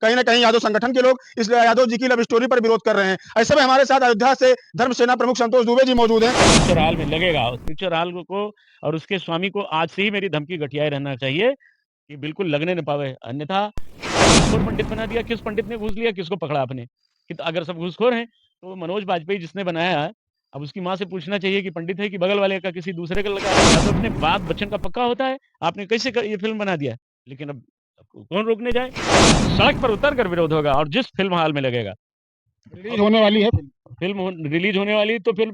कहीं न कहीं यादव संगठन के लोग इस यादव जी की लव स्टोरी पर विरोध कर रहे हैं। ऐसे में हमारे साथ अयोध्या से धर्म सेना प्रमुख संतोष दुबे जी मौजूद हैं। पिक्चर हॉल में लगेगा, उस पिक्चर हॉल को और उसके स्वामी को आज से ही मेरी धमकी गठियाए रहना चाहिए कि बिल्कुल लगने न पावे, अन्यथा घूसखोर पंडित बना दिया। किस पंडित ने घूस लिया, किसको पकड़ा आपने? कि तो अगर सब घूसखोर हैं, तो मनोज बाजपेयी जिसने बनाया है, अब उसकी माँ से पूछना चाहिए कि पंडित है कि बगल वाले का किसी दूसरे का लगा है। तो अपने बात बच्चन का पक्का होता है, आपने कैसे ये फ़िल्म बना दिया? लेकिन अब कौन रोकने जाए? सड़क पर उतर कर विरोध होगा और जिस फ़िल्म हॉल में लगेगा। रिलीज होने वाली है फ़िल्म रिलीज़ होने वाली, तो फिर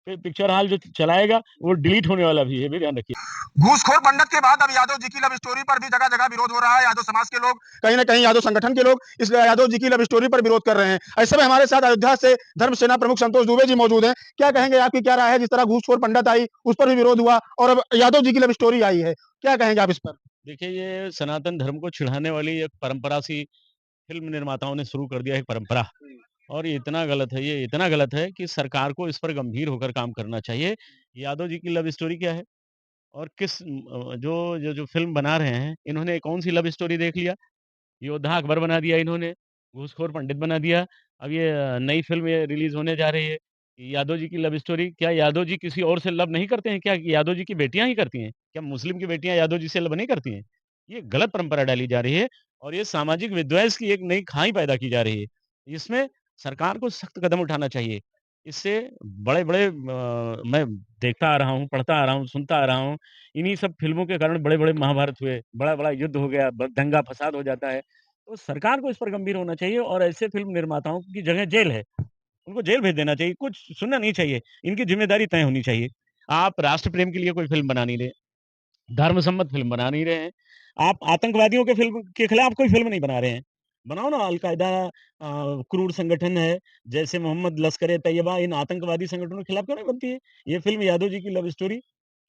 पिक्चर हॉल जो चलाएगा, वो डिलीट होने वाला भी है, ये भी ध्यान रखिए। घूसखोर पंडित के बाद अब यादव जी की लव स्टोरी पर भी जगह-जगह विरोध हो रहा है। यादव समाज के लोग कहीं न कहीं यादव संगठन के लोग इस यादव जी की लव स्टोरी पर विरोध कर रहे हैं। ऐसे में हमारे साथ अयोध्या से धर्म सेना प्रमुख संतोष दुबे जी मौजूद हैं। क्या कहेंगे, आपकी क्या राय है? जिस तरह घूसखोर पंडित आई, उस पर भी विरोध हुआ और अब यादव जी की लव स्टोरी आई है। क्या कहेंगे आप इस पर? देखिए, ये सनातन धर्म को चिढ़ाने वाली एक परंपरा सी फ़िल्म निर्माताओं ने शुरू कर दिया है, एक परंपरा। और ये इतना गलत है, ये इतना गलत है कि सरकार को इस पर गंभीर होकर काम करना चाहिए। यादव जी की लव स्टोरी क्या है? और जो फ़िल्म बना रहे हैं, इन्होंने कौन-सी लव स्टोरी देख लिया? योद्धा अकबर बना दिया इन्होंने, घूसखोर पंडित बना दिया। अब ये नई फ़िल्म ये रिलीज़ होने जा रही है, यादव जी की लव स्टोरी। क्या यादव जी किसी और से लव नहीं करते हैं क्या? यादव जी की बेटियाँ ही करती हैं? क्या मुस्लिम की बेटियाँ यादव जी से लव नहीं करती हैं? ये गलत परंपरा डाली जा रही है और ये सामाजिक विद्वेष की एक नई खाई पैदा की जा रही है। इसमें सरकार को सख्त कदम उठाना चाहिए। इससे बड़े-बड़े मैं देखता आ रहा हूँ, पढ़ता आ रहा हूँ, सुनता आ रहा हूँ, इन्हीं सब फ़िल्मों के कारण बड़े-बड़े महाभारत हुए, बड़ा-बड़ा युद्ध हो गया, ब दंगा-फ़साद हो जाता है। तो सरकार को इस पर गंभीर होना चाहिए और ऐसे फ़िल्म निर्माताओं की जगह जेल है, उनको जेल भेज देना चाहिए, कुछ सुनना नहीं चाहिए, इनकी ज़िम्मेदारी तय होनी चाहिए। आप राष्ट्र प्रेम के लिए कोई फ़िल्म बना नहीं रहे, धर्म सम्मत फ़िल्म बना नहीं रहे हैं, आप आतंकवादियों के फ़िल्म के खिलाफ कोई फ़िल्म नहीं बना रहे हैं। बनाओ ना, अल-कायदा क्रूर संगठन है, जैसे मोहम्मद लश्कर-ए-तैयबा, इन आतंकवादी संगठनों के खिलाफ क्यों नहीं बनती है? ये फ़िल्म यादव जी की लव स्टोरी,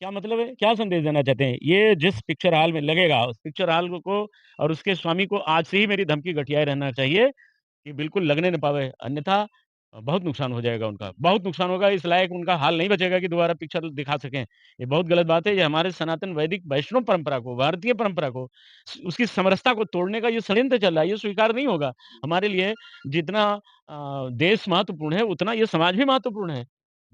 क्या मतलब है? क्या संदेश देना चाहते हैं? ये जिस पिक्चर हॉल में लगेगा, उस पिक्चर हॉल को और उसके स्वामी को आज से ही मेरी धमकी गठियाए रहना चाहिए कि बिल्कुल लगने ना पावे, अन्यथा बहुत नुकसान हो जाएगा उनका, बहुत नुकसान होगा, इस लायक उनका हाल नहीं बचेगा कि दोबारा पिक्चर दिखा सकें। ये बहुत गलत बात है, ये हमारे सनातन वैदिक वैष्णव परंपरा को, भारतीय परंपरा को, उसकी समरसता को तोड़ने का ये षड्यंत्र चल रहा है, ये स्वीकार नहीं होगा। हमारे लिए जितना देश महत्वपूर्ण है, उतना ये समाज भी महत्वपूर्ण है।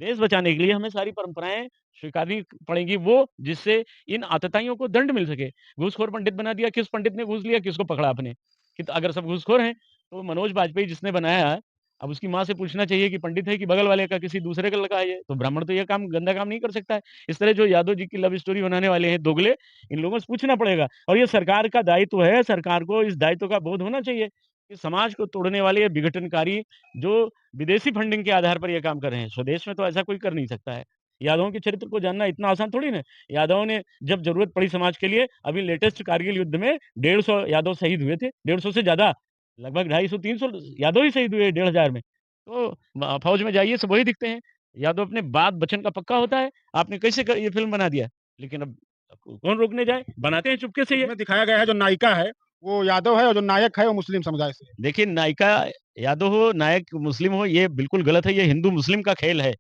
देश बचाने के लिए हमें सारी परंपराएँ स्वीकारनी पड़ेंगी, वो जिससे इन आतताइयों को दंड मिल सके। घूसखोर पंडित बना दिया, किस पंडित ने घूस लिया, किसको पकड़ा आपने? कि तो अगर सब घूसखोर हैं, तो मनोज बाजपेयी जिसने बनाया है, अब उसकी माँ से पूछना चाहिए कि पंडित है कि बगल वाले का किसी दूसरे का लड़का है ये, तो ब्राह्मण तो ये काम गंदा काम नहीं कर सकता है। इस तरह जो यादव जी की लव स्टोरी बनाने वाले हैं दोगले, इन लोगों से पूछना पड़ेगा और ये सरकार का दायित्व है, सरकार को इस दायित्व का बोध होना चाहिए कि समाज को तोड़ने वाले ये विघटनकारी जो विदेशी फंडिंग के आधार पर ये काम कर रहे हैं, स्वदेश में तो ऐसा कोई कर नहीं सकता है। यादवों के चरित्र को जानना इतना आसान थोड़ी ना। यादवों ने जब ज़रूरत पड़ी समाज के लिए, अभी लेटेस्ट कारगिल युद्ध में 150 यादव शहीद हुए थे, 150 से ज़्यादा, लगभग 250-300 यादव ही शहीद हुए 1500 में। तो फ़ौज में जाइए सब वही दिखते हैं। यादव अपने बात वचन का पक्का होता है, आपने कैसे ये फ़िल्म बना दिया? लेकिन अब कौन रोकने जाए? बनाते हैं चुपके से ये। इसमें दिखाया गया है जो नायिका है, वो यादव है और जो नायक है वो मुस्लिम समुदाय से है। देखिए, नायिका यादव हो, नायक मुस्लिम हो, ये बिल्कुल गलत है, ये हिंदू-मुस्लिम का खेल है।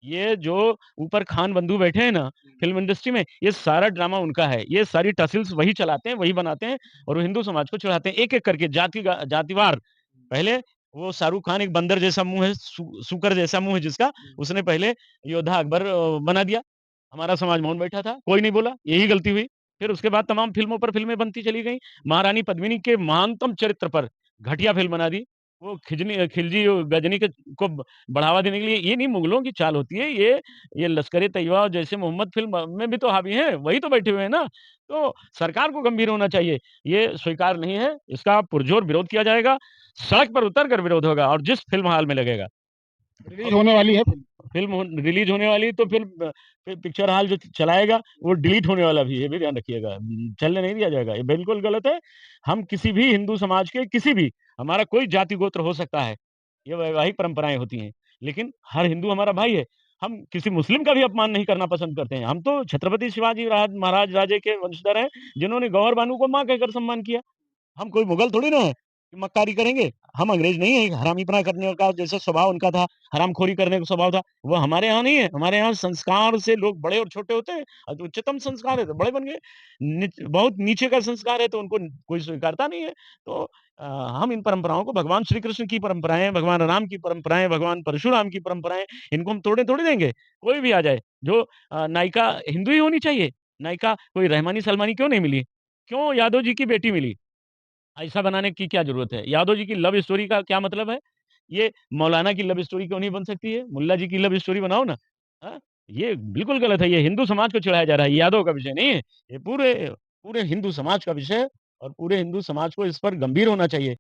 ये जो ऊपर खान बंधु बैठे हैं ना, फ़िल्म इंडस्ट्री में, ये सारा ड्रामा उनका है। ये सारी तहसील्स वही चलाते हैं, वही बनाते हैं और वो हिंदू समाज को चिढ़ाते हैं, एक-एक करके जातिवार। पहले वो शाहरुख खान एक बंदर जैसा मुँह है, सूकर जैसा मुँह है जिसका, उसने पहले योद्धा अकबर बना दिया। हमारा समाज मौन बैठा था, कोई नहीं बोला, यही गलती हुई। फिर उसके बाद तमाम फ़िल्मों पर फ़िल्में बनती चली गईं। महारानी पद्मिनी के महानतम चरित्र पर घटिया फ़िल्म बना दी। वो खिलजी गजनी के को बढ़ावा देने के लिए, ये नहीं मुगलों की चाल होती है, ये लश्कर-ए-तैयबा और जैसे मोहम्मद फ़िल्म में भी तो हावी हैं, वही तो बैठे हुए हैं ना। तो सरकार को गंभीर होना चाहिए, ये स्वीकार नहीं है, इसका पुरज़ोर विरोध किया जाएगा, सड़क पर उतर कर विरोध होगा और जिस फ़िल्म हॉल में लगेगा। रिलीज होने वाली है फ़िल्म रिलीज़ होने वाली, तो फिर पिक्चर हॉल जो चलाएगा, वो डिलीट होने वाला भी है, ये भी ध्यान रखिएगा। चलने नहीं दिया जाएगा, ये बिल्कुल गलत है। हम किसी भी हिंदू समाज के किसी भी, हमारा कोई जाति गोत्र हो सकता है, ये वैवाहिक परंपराएँ होती हैं, लेकिन हर हिंदू हमारा भाई है। हम किसी मुस्लिम का भी अपमान नहीं करना पसंद करते हैं। हम तो छत्रपति शिवाजी महाराज राजे के वंशधर हैं, जिन्होंने गौहर बानो को माँ कहकर सम्मान किया। हम कोई मुगल थोड़ी ना हैं, मक्कारी करेंगे। हम अंग्रेज नहीं हैं, हरामीपना करने का जैसा स्वभाव उनका था, हरामखोरी करने का स्वभाव था, वो हमारे यहाँ नहीं है। हमारे यहाँ संस्कार से लोग बड़े और छोटे होते हैं। तो उच्चतम संस्कार है तो बड़े बन गए। बहुत नीचे का संस्कार है तो उनको कोई स्वीकारता नहीं है। तो अ, हम इन परंपराओं को भगवान श्री कृष्ण की परंपराएँ, भगवान राम की परंपराएँ, भगवान परशुराम की परंपराएँ, इनको हम तोड़ने थोड़ी देंगे। कोई भी आ जाए, जो नायिका हिंदू ही होनी चाहिए। नायिका कोई रहमानी-सलमानी क्यों नहीं मिली? क्यों यादव जी की बेटी मिली? ऐसा बनाने की क्या ज़रूरत है? यादव जी की लव स्टोरी का क्या मतलब है? ये मौलाना की लव स्टोरी क्यों नहीं बन सकती है? मुल्ला जी की लव स्टोरी बनाओ ना। हाँ? ये बिल्कुल गलत है, ये हिंदू समाज को चिढ़ाया जा रहा है, ये यादव का विषय नहीं है। ये पूरे पूरे हिंदू समाज का विषय है और पूरे हिंदू समाज को इस पर गंभीर होना चाहिए।